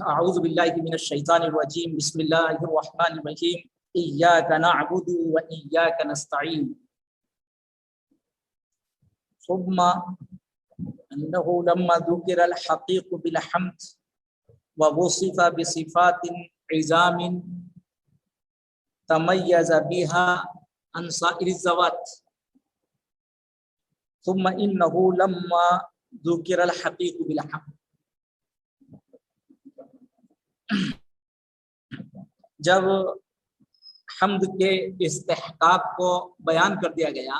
اعوذ باللہ من الشیطان الرجیم بسم اللہ الرحمن الرحیم ایاک نعبد و ایاک نستعین ثم انه لما ذکر الحقیق بالحمد ووصف بصفات عظام تمیز بها عن سائر الذوات ثم انه لما ذکر الحقیق بالحمد، جب حمد کے استحقاق کو بیان کر دیا گیا،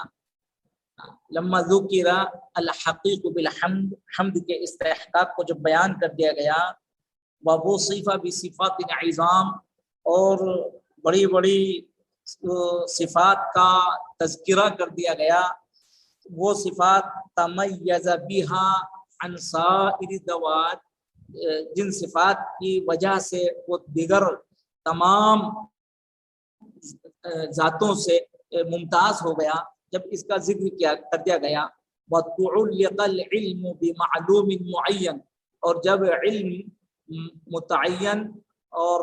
لما ذکر الحقیق بالحمد، حمد کے استحقاق کو جب بیان کر دیا گیا، ووصف بصفات عظام، اور بڑی بڑی صفات کا تذکرہ کر دیا گیا، وہ صفات تمیز بها عن سائر الذوات، جن صفات کی وجہ سے وہ دیگر تمام ذاتوں سے ممتاز ہو گیا، جب اس کا ذکر کر دیا گیا، وَتُعُلِّقَ الْعِلْمُ بِمَعْلُومٍ مُعَيَّن، اور جب علم متعین اور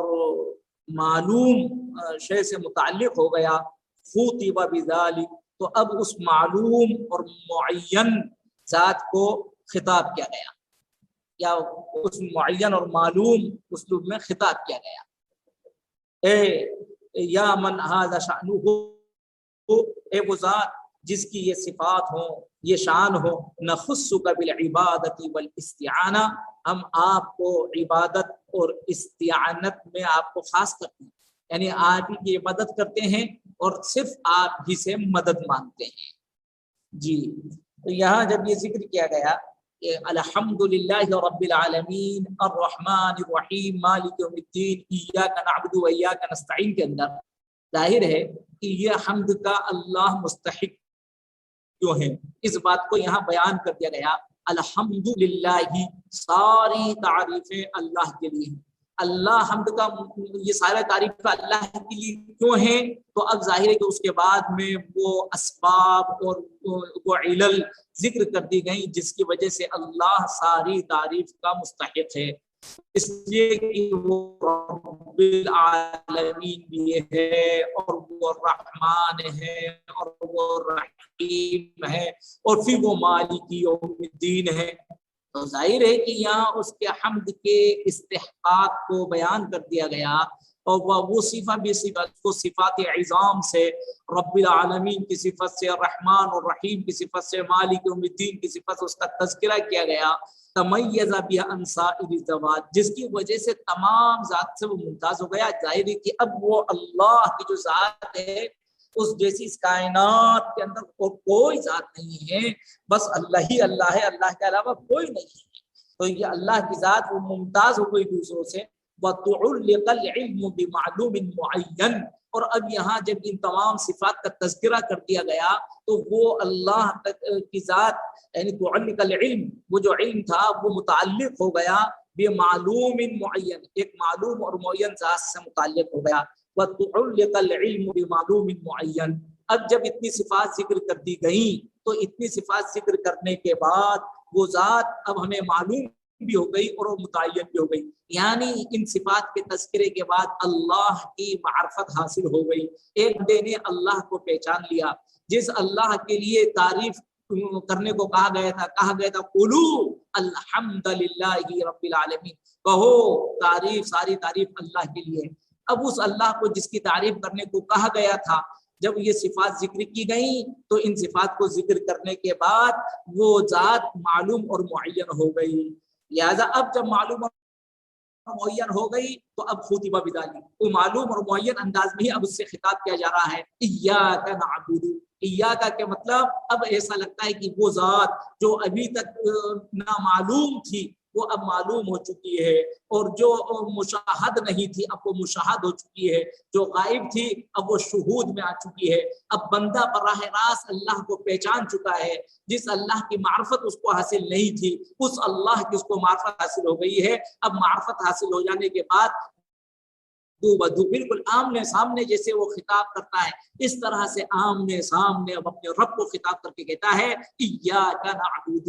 معلوم شے سے متعلق ہو گیا، خُوطِبَ بِذَلِكَ، تو اب اس معلوم اور معین ذات کو خطاب کیا گیا، یا اس معین اور معلوم اسلوب میں خطاب کیا گیا۔ اے یا من ھذا شأنہ، اے وہ ذات جس کی یہ صفات ہوں، یہ شان ہو، نخصک بالعبادۃ والاستعانہ، ہم آپ کو عبادت اور استعانت میں آپ کو خاص کرتے ہیں، یعنی آپ ہی کی عبادت کرتے ہیں اور صرف آپ ہی سے مدد مانگتے ہیں۔ جی، تو یہاں جب یہ ذکر کیا گیا کہ الحمدللہ رب العالمین الرحمن الرحیم مالک یوم الدین ایاک نعبد و ایاک نستعین کے اندر ظاہر ہے کہ یہ حمد کا اللہ مستحق کیوں ہے، اس بات کو یہاں بیان کر دیا گیا۔ الحمدللہ، ساری تعریفیں اللہ کے لیے ہیں۔ اللہ حمد کا یہ سارے تعریف اللہ کے لیے کیوں ہیں، تو اب ظاہر ہے کہ اس کے بعد میں وہ اسباب اور وہ علل ذکر کر دی گئیں جس کی وجہ سے اللہ ساری تعریف کا مستحق ہے، اس لیے کہ وہ رب العالمین بھی ہے، اور وہ رحمان ہے، اور وہ رحیم ہے، اور پھر وہ مالک یوم الدین ہے۔ تو ظاہر ہے کہ یہاں اس کے حمد کے استحقاق کو بیان کر دیا گیا، اور وہ صفت بھی کو صفات عظام سے، رب العالمین کی صفت سے، رحمان اور رحیم کی صفت سے، مالک یوم الدین کی صفت سے اس کا تذکرہ کیا گیا، تمیز بها عن سائر الذوات، جس کی وجہ سے تمام ذات سے وہ ممتاز ہو گیا۔ ظاہر ہے کہ اب وہ اللہ کی جو ذات ہے، اس جیسی اس کائنات کے اندر کوئی ذات نہیں ہے، بس اللہ ہی اللہ ہے، اللہ کے علاوہ کوئی نہیں ہے۔ تو یہ اللہ کی ذات وہ ممتاز ہو گئی دوسروں سے۔ وَتُعُلِّقَ الْعِلْمُ بِمَعْلُومٍ مُعَيَّن، اور اب یہاں جب ان تمام صفات کا تذکرہ کر دیا گیا تو وہ اللہ کی ذات، یعنی تعلق العلم، وہ جو علم تھا وہ متعلق ہو گیا بِمَعْلُومٍ مُعَيَّن، ایک معلوم اور معین ذات سے متعلق ہو گیا۔ وَتُعُلِّقَ الْعِلْمُ بِمَعْلُومٍ مُعَيَّن، اب جب اتنی صفات ذکر کر دی گئیں تو اتنی صفات ذکر کرنے کے بعد وہ ذات اب ہمیں معلوم بھی ہو گئی اور وہ متعین بھی ہو گئی، یعنی ان صفات کے تذکرے کے بعد اللہ کی معرفت حاصل ہو گئی۔ ایک بندے نے اللہ کو پہچان لیا، جس اللہ کے لیے تعریف کرنے کو کہا گیا تھا قولو الحمدللہ رب العالمین، کہو تعریف، ساری تعریف اللہ کے لیے۔ اب اس اللہ کو جس کی تعریف کرنے کو کہا گیا تھا، جب یہ صفات ذکر کی گئیں تو ان صفات کو ذکر کرنے کے بعد وہ ذات معلوم اور معین ہو گئی، لہذا اب جب معلوم اور معین ہو گئی تو اب خطبہ بذالک، وہ معلوم اور معین انداز میں ہی اب اس سے خطاب کیا جا رہا ہے۔ ایاک نعبد، ایاک کے مطلب اب ایسا لگتا ہے کہ وہ ذات جو ابھی تک نامعلوم تھی وہ اب معلوم ہو چکی ہے، اور جو مشاہد نہیں تھی اب وہ مشاہد ہو چکی ہے، جو غائب تھی اب وہ شہود میں آ چکی ہے۔ اب بندہ براہ راست اللہ کو پہچان چکا ہے، جس اللہ کی معرفت اس کو حاصل نہیں تھی اس اللہ کی اس کو معرفت حاصل ہو گئی ہے۔ اب معرفت حاصل ہو جانے کے بعد دو بدو بالکل آمنے سامنے جیسے وہ خطاب کرتا ہے، اس طرح سے آمنے سامنے اب اپنے رب کو خطاب کر کے کہتا ہے ایاک نعبد،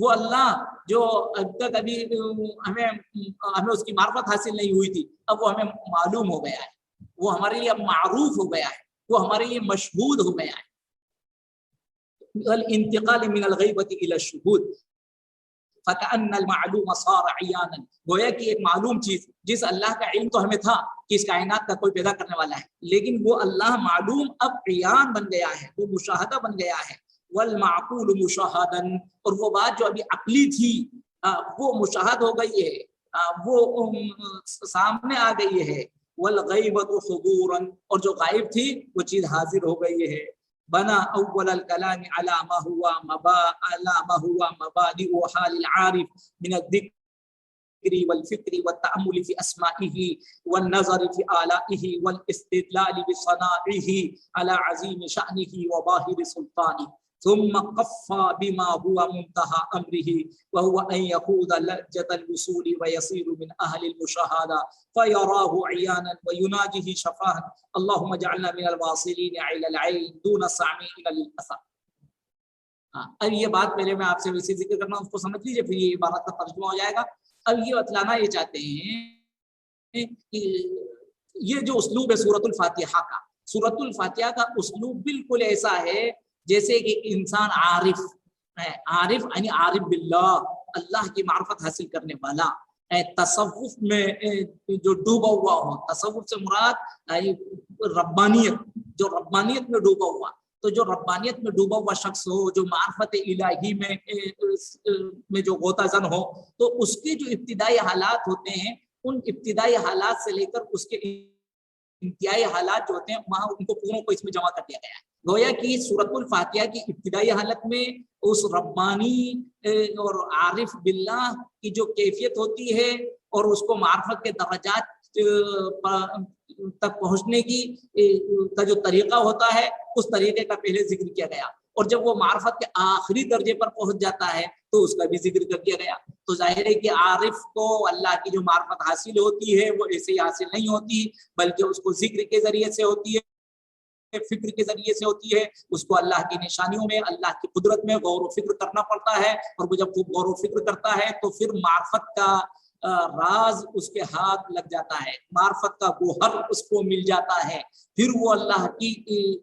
وہ اللہ جو اب تک ابھی ہمیں اس کی معرفت حاصل نہیں ہوئی تھی، اب وہ ہمیں معلوم ہو گیا ہے، وہ ہمارے لیے اب معروف ہو گیا ہے، وہ ہمارے لیے مشہود ہو گیا ہے۔ الانتقال من الغیبۃ الی الشہود فکأن المعلوم صار عیانا، گویا کہ ایک معلوم چیز جس اللہ کا علم تو ہمیں تھا کہ اس کائنات کا کوئی پیدا کرنے والا ہے، لیکن وہ اللہ معلوم اب عیان بن گیا ہے، وہ مشاہدہ بن گیا ہے۔ والمعقول مشاہدا، اور وہ بات جو ابھی عقلی تھی وہ مشاہد ہو گئی ہے، وہ سامنے آ گئی ہے۔ والغیبۃ حضورا، اور جو غائب تھی وہ چیز حاضر ہو گئی ہے۔ بنا اول الکلام على ما هو مبادئ حال العارف من الذکر والفکر والتأمل في اسمائه والنظر في آلائه والاستدلال بصنائعه على عظیم شأنه وباہر سلطانه، ثم قفى بما هو منتهى امره وهو ان يخوض لجة الوصول ويصير من اهل المشاهدة فيراه عيانا ويناجيه شفاها، اللهم اجعلنا من الواصلين الى العين دون السامعين للاثر۔ اب یہ بات پہلے میں آپ سے ویسے ذکر کرنا، اس کو سمجھ لیجیے، پھر یہ عبارت کا ترجمہ ہو جائے گا۔ اب یہ بتلانا یہ چاہتے ہیں کہ یہ جو اسلوب ہے سورۃ الفاتحہ کا، سورۃ الفاتحہ کا اسلوب بالکل ایسا ہے جیسے کہ انسان عارف ہے، عارف یعنی عارف باللہ، اللہ کی معرفت حاصل کرنے والا، تصوف میں جو ڈوبا ہوا ہو، تصوف سے مراد ربانیت، جو ربانیت میں ڈوبا ہوا، تو جو ربانیت میں ڈوبا ہوا شخص ہو، جو معرفت الہی میں جو غوطہ زن ہو، تو اس کے جو ابتدائی حالات ہوتے ہیں، ان ابتدائی حالات سے لے کر اس کے انتہائی حالات جو ہوتے ہیں، وہاں ان کو پوروں کو اس میں جمع کر دیا گیا ہے۔ گویا کہ سورۃ الفاتحہ کی ابتدائی حالت میں اس ربانی اور عارف باللہ کی جو کیفیت ہوتی ہے اور اس کو معرفت کے درجات تک پہنچنے کی کا جو طریقہ ہوتا ہے، اس طریقے کا پہلے ذکر کیا گیا، اور جب وہ معرفت کے آخری درجے پر پہنچ جاتا ہے تو اس کا بھی ذکر کر دیا گیا۔ تو ظاہر ہے کہ عارف کو اللہ کی جو معرفت حاصل ہوتی ہے وہ ایسے ہی حاصل نہیں ہوتی، بلکہ اس کو ذکر کے ذریعے سے ہوتی ہے، فکر کے ذریعے سے ہوتی ہے، اس کو اللہ کی نشانیوں میں، اللہ کی قدرت میں غور و فکر کرنا پڑتا ہے، اور وہ جب خوب غور و فکر کرتا ہے تو پھر معرفت کا راز اس کے ہاتھ لگ جاتا ہے، معرفت کا گوہر اس کو مل جاتا ہے، پھر وہ اللہ کی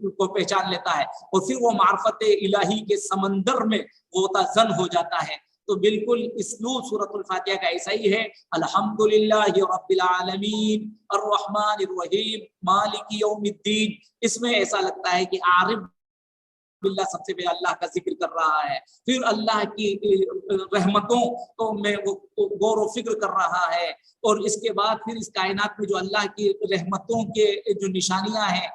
کو پہچان لیتا ہے، اور پھر وہ معرفت الہی کے سمندر میں غوطہ زن ہو جاتا ہے۔ تو بالکل اسلوب سورۃ الفاتحہ کا ایسا ہی ہے، الحمدللہ رب العالمین الرحمن الرحیم مالک یوم الدین۔ اس میں ایسا لگتا ہے کہ عارف باللہ سب سے پہلے اللہ کا ذکر کر رہا ہے، پھر اللہ کی رحمتوں میں وہ غور و فکر کر رہا ہے، اور اس کے بعد پھر اس کائنات میں جو اللہ کی رحمتوں کے جو نشانیاں ہیں،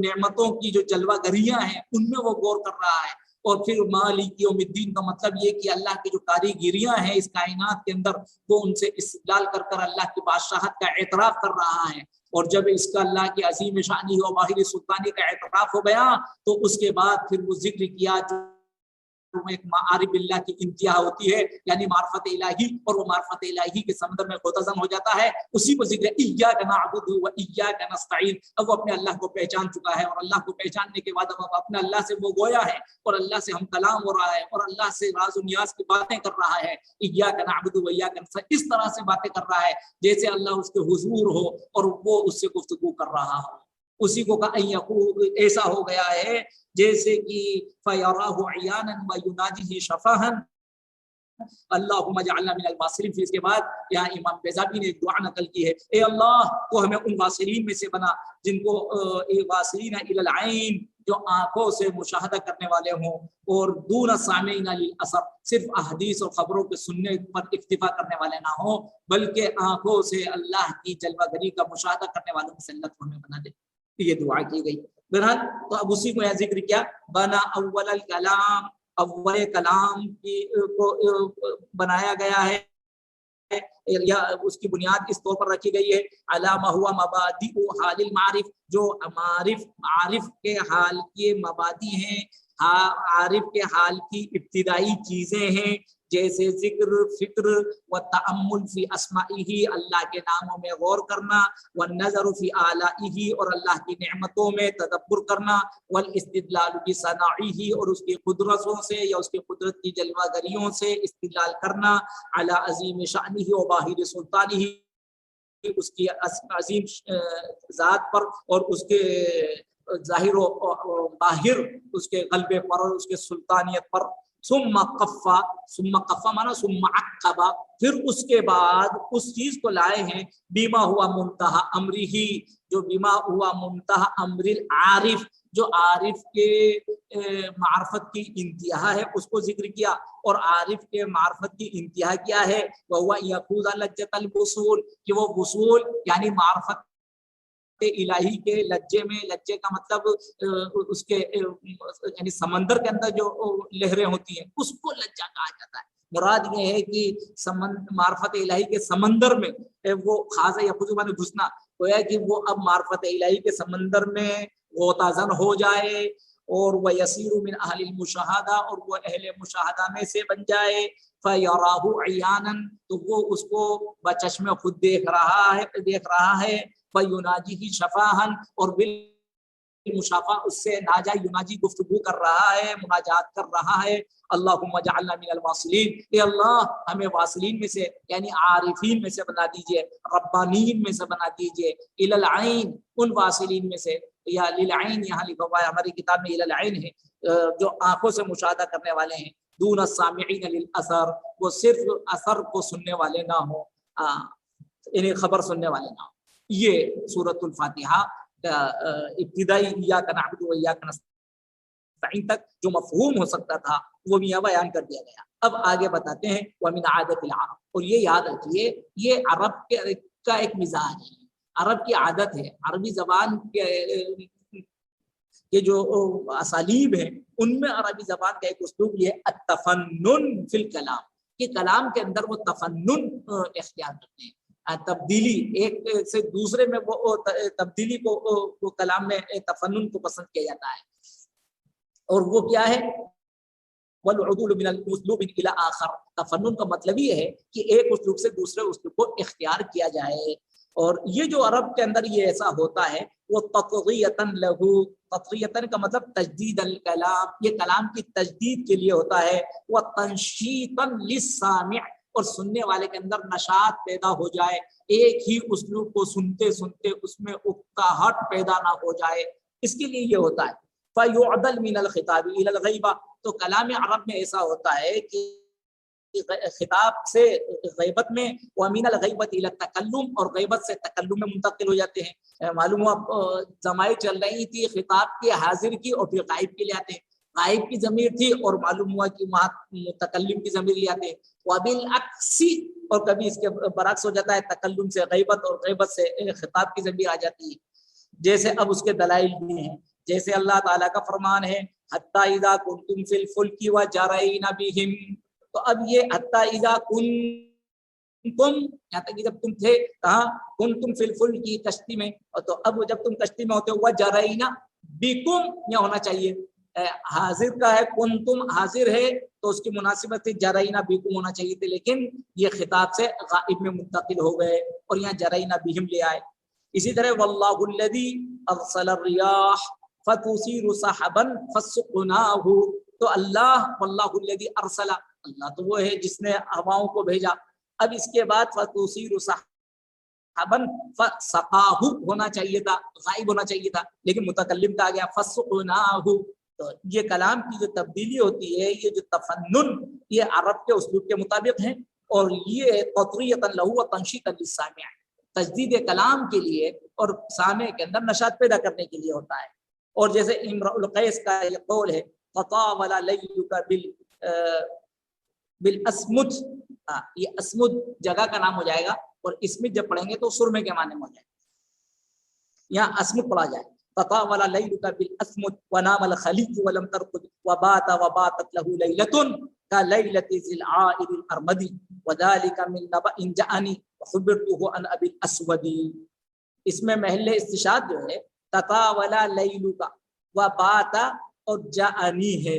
نعمتوں کی جو جلوہ گریاں ہیں، ان میں وہ غور کر رہا ہے، اور پھر مالک یوم الدین کا مطلب یہ کہ اللہ کی جو کاریگریاں ہیں اس کائنات کے اندر، وہ ان سے استدلال کر کر اللہ کی بادشاہت کا اعتراف کر رہا ہے، اور جب اس کا اللہ کی عظیم شانی و باہر سلطانی کا اعتراف ہو گیا تو اس کے بعد پھر وہ ذکر کیا جو ایک معارف اللہ کی انتہا ہوتی ہے، یعنی معرفت الہی، اور وہ معرفت الہی کے سمندر میں غوطہ ہو جاتا ہے، اسی کو ذکر ایاک نعبد و ایاک نستعین۔ اب وہ اپنے اللہ کو پہچان چکا ہے، اور اللہ کو پہچاننے کے بعد اب اپنے اللہ سے وہ گویا ہے، اور اللہ سے ہم کلام ہو رہا ہے، اور اللہ سے راز و نیاز کی باتیں کر رہا ہے، ایاک نعبد و ایاک نستعین، اس طرح سے باتیں کر رہا ہے جیسے اللہ اس کے حضور ہو اور وہ اس سے گفتگو کر رہا ہو۔ اسی کو ایسا ہو گیا ہے جیسے کہ فَيَرَاهُ عِيَانًا وَيُنَاجِهِ شَفَاهًا اللہم اجعلنا من الواصلین۔ پھر اس کے بعد یہاں امام بیضاوی نے ایک دعا نقل کی ہے، اے اللہ تو ہمیں ان واصلین میں سے بنا جن کو واصلین الی العین، جو آنکھوں سے مشاہدہ کرنے والے ہوں، اور دون سامعین للاثر، صرف احادیث اور خبروں کے سننے پر اکتفا کرنے والے نہ ہوں، بلکہ آنکھوں سے اللہ کی جلوہ گری کا مشاہدہ کرنے والوں میں سے اللہ ہمیں بنا دے۔ یہ دعا کی گئی۔ بہرحال تو اب اسی کو یہاں ذکر کیا، بنا اول الکلام، اول کلام کو بنایا گیا ہے، یا اس کی بنیاد اس طور پر رکھی گئی ہے، علی ما ہوا مبادئ حال المعارف، جو عارف کے حال کے مبادی ہیں، عارف کے حال کی ابتدائی چیزیں ہیں، جیسے ذکر، فکر و تأمل فی اسمائہ، اللہ کے ناموں میں غور کرنا، والنظر فی آلائہ، اور اللہ کی نعمتوں میں تدبر کرنا، والاستدلال بصنائہ، اور اس کی قدرتوں سے یا اس کی قدرت کی جلوہ گریوں سے استدلال کرنا، علی عظیم شأنہ و باہر سلطانہ، اس کی عظیم ذات پر اور اس کے ظاہر و باہر اس کے غلبے پر اور اس کے سلطانیت پر. ثم قفا مانا ثم عقبا، پھر اس کے بعد اس چیز کو لائے ہیں بیما ہوا منتہا امرہ، جو بیما ہوا منتہا امر العارف، جو عارف کے معرفت کی انتہا ہے اس کو ذکر کیا. اور عارف کے معرفت کی انتہا کیا ہے؟ وَهُوَ يَخُوضَ لَجَّةَ الْوُصُولِ، کہ وہ وصول یعنی معرفت الہی کے لجے میں، لجے کا مطلب اس کے یعنی سمندر کے اندر جو لہریں ہوتی ہیں اس کو لجہ کہا جاتا ہے. مراد یہ ہے کہ معرفت الہی کے سمندر میں وہ خاص یا خود میں گھسنا، گویا کہ وہ اب معرفت الہی کے سمندر میں غوطہ زن ہو جائے، اور وہ یسیر من اہل المشاہدہ، اور وہ اہل مشاہدہ میں سے بن جائے. فَيَرَاهُ عِيَانًا، تو وہ اس کو بچشم خود دیکھ رہا ہے. فَيُنَاجِهِ شَفَاهًا، اور بالمشافہ اس سے ناجا یناجی گفتگو کر رہا ہے، مناجات کر رہا ہے. اللہم اجعلنا من الواصلین، اے اللہ ہمیں واصلین میں سے یعنی عارفین میں سے بنا دیجئے، ربانین میں سے بنا دیجئے. الی العین، ان واصلین میں سے، یا للعین یہاں لکھا ہوا ہے ہماری کتاب میں الی العین ہے، جو آنکھوں سے مشاہدہ کرنے والے ہیں. دون السامعین للاثر، وہ صرف اثر کو سننے والے نہ ہوں، یعنی خبر سننے والے نہ ہوں. یہ سورۃ الفاتحہ ابتدائی ایاک نعبد و ایاک نستعین تک جو مفہوم ہو سکتا تھا وہ بھی یہاں بیان کر دیا گیا. اب آگے بتاتے ہیں وَمِنْ عَادَةِ الْعَرَبِ، اور یہ یاد رکھیے یہ عرب کا ایک مزاج ہے، عرب کی عادت ہے. عربی زبان کے جو اسالیب ہیں ان میں عربی زبان کا ایک اسلوب یہ ہے التفنن فی الکلام، کہ کلام کے اندر وہ تفنن اختیار کرتے ہیں، تبدیلی ایک سے دوسرے میں، وہ تبدیلی کو کلام میں تفنن کو پسند کیا جاتا ہے. اور وہ کیا ہے؟ والعدول من الاسلوب الى آخر، تفنن کا مطلب یہ ہے کہ ایک اسلوب سے دوسرے اسلوب کو اختیار کیا جائے. اور یہ جو عرب کے اندر یہ ایسا ہوتا ہے وہ تطغیتاً لہو، تطغیتاً کا مطلب تجدید الکلام، یہ کلام کی تجدید کے لیے ہوتا ہے. وتنشیطاً للسامع، اور سننے والے کے اندر نشاط پیدا ہو جائے، ایک ہی اسلوب کو سنتے سنتے اس میں اکتاہٹ پیدا نہ ہو جائے، اس کے لیے یہ ہوتا ہے. فَيُعْدَلْ مِنَ الْخِطَابِ إِلَى الْغَيْبَةِ، تو کلام عرب میں ایسا ہوتا ہے کہ خطاب سے غیبت میں، وَمِنَ الْغَيْبَةِ إِلَى التَّكَلُّمِ، اور غیبت سے تکلم میں منتقل ہو جاتے ہیں. معلوم ہوا زمائیں چل رہی تھی خطاب کی، حاضر کی، اور پھر غائب کے لیے آتے ہیں. غائب کی ضمیر تھی اور معلوم ہوا کہ وہاں متکلم کی ضمیر لے آتے ہیں. وَبِالْعَكْسِ، اور کبھی اس کے برعکس ہو جاتا ہے، تکلم سے غیبت اور غیبت سے خطاب کی ضمیر آ جاتی ہے. جیسے اب اس کے دلائل بھی ہیں، جیسے اللہ تعالیٰ کا فرمان ہے حَتَّى إِذَا كُنْتُمْ فِي الْفُلْكِ وَجَرَيْنَ بِهِمْ، تو اب یہ حَتَّى إِذَا كُنْتُمْ، یہاں تک کہ جب تم تھے کہاں، كُنْتُمْ فِي الْفُلْكِ کشتی میں، تو اب جب تم کشتی میں ہوتے ہو وَجَرَيْنَ بِكُمْ یہ ہونا چاہیے، حاضر کا ہے، کنتم حاضر ہے تو اس کی مناسبت تھی جرائنا بیکم ہونا چاہیے تھے، لیکن یہ خطاب سے غائب میں منتقل ہو گئے اور یہاں جرائنا بہم لے آئے. اسی طرح واللہ الذی ارسل الریاح فتثیر سحبا فسقناہ، تو اللہ واللہ الذی ارسل، اللہ تو وہ ہے جس نے ہواؤں کو بھیجا. اب اس کے بعد فتثیر سحبا فسقاہ ہونا چاہیے تھا، غائب ہونا چاہیے تھا، لیکن متکلم کا آ گیا فسقناہ. تو یہ کلام کی جو تبدیلی ہوتی ہے، یہ جو تفنن، یہ عرب کے اسلوب کے مطابق ہے، اور یہ قطریۃ لہو و تنشیطا للسامع، تجدید کلام کے لیے اور سامع کے اندر نشاط پیدا کرنے کے لیے ہوتا ہے. اور جیسے امرؤ القیس کا یہ قول ہے فطاول لیلک بالاسمد، یہ اسمد جگہ کا نام ہو جائے گا، اور اسمد جب پڑھیں گے تو سرمے کے معنی میں ہو جائے گا، یہاں اسمد پڑھا جائے. فطاول لیلک بالاسمد ونام الخلیج ولم ترقد وباتت له لیلۃ كلیلۃ ذی العائد الارمد وذلک من نبأ جاءنی وخبرته عن ابی الاسود. اس میں محل استشہاد جو ہے تطاول لیلک وبات اور جاءنی ہے،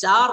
4